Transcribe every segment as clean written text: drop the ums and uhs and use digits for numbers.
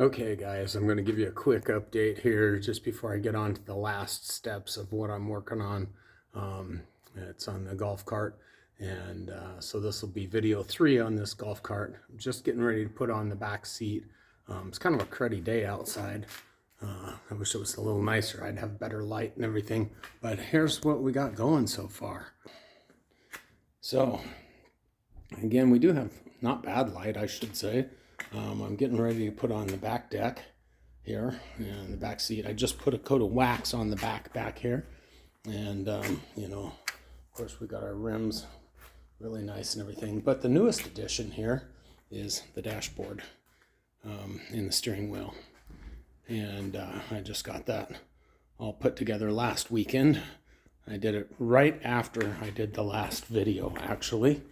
Okay guys, I'm going to give you a quick update here just before I get on to the last steps of what I'm working on. It's on the golf cart, and so this will be video 3 on this golf cart. I'm just getting ready to put on the back seat. It's kind of a cruddy day outside. I wish it was a little nicer. I'd have better light and everything, but here's what we got going so far. So again, we do have not bad light, I should say. I'm getting ready to put on the back deck here and the back seat. I just put a coat of wax on the back here, and you know, of course we got our rims really nice and everything, but the newest addition here is the dashboard in the steering wheel, and I just got that all put together last weekend. I did it right after I did the last video actually,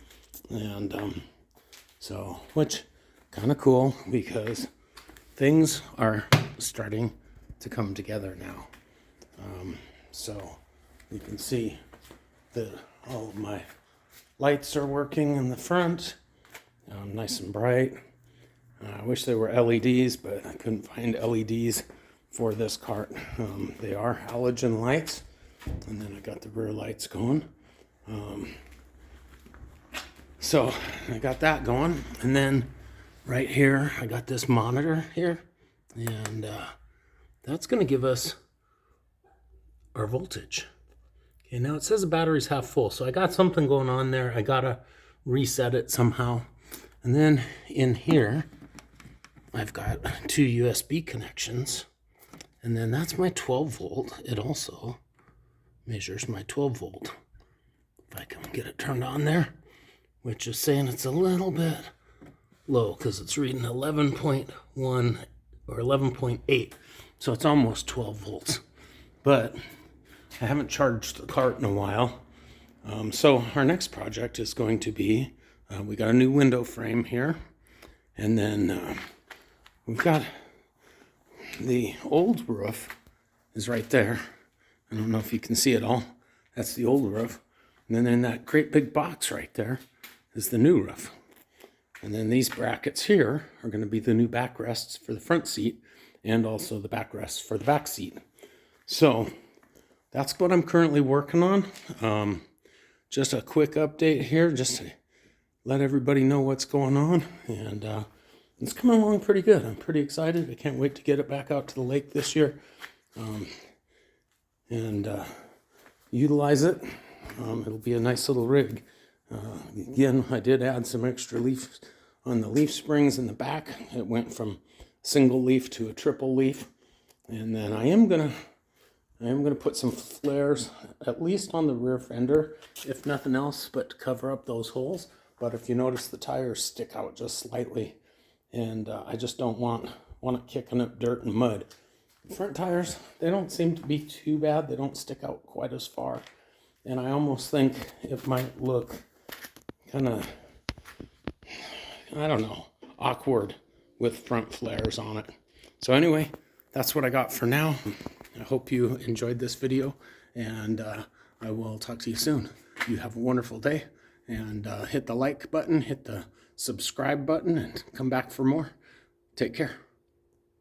and so which kind of cool because things are starting to come together now. So you can see that all of my lights are working in the front, nice and bright. I wish they were LEDs, but I couldn't find LEDs for this cart. They are halogen lights, and then I got the rear lights going. So I got that going, and then right here, I got this monitor here, and that's going to give us our voltage. Okay, now it says the battery's half full, so I got something going on there. I got to reset it somehow. And then in here, I've got 2 USB connections, and then that's my 12 volt. It also measures my 12 volt. If I can get it turned on there, which is saying it's a little bit low because it's reading 11.1 or 11.8, so it's almost 12 volts, but I haven't charged the cart in a while. So our next project is going to be, we got a new window frame here, and then we've got the old roof is right there. I don't know if you can see it all. That's the old roof, and then in that great big box right there is the new roof. And then these brackets here are going to be the new backrests for the front seat and also the backrests for the back seat. So that's what I'm currently working on. Just a quick update here, just to let everybody know what's going on. And it's coming along pretty good. I'm pretty excited. I can't wait to get it back out to the lake this year and utilize it. It'll be a nice little rig. Again, I did add some extra leaf on the leaf springs in the back. It went from single leaf to a triple leaf, and then I am gonna put some flares at least on the rear fender, if nothing else, but to cover up those holes. But if you notice, the tires stick out just slightly, and I just don't want it kicking up dirt and mud. The front tires, they don't seem to be too bad. They don't stick out quite as far, and I almost think it might look kind of, I don't know, awkward with front flares on it. So anyway, that's what I got for now. I hope you enjoyed this video, and I will talk to you soon. You have a wonderful day, and hit the like button, hit the subscribe button, and come back for more. Take care.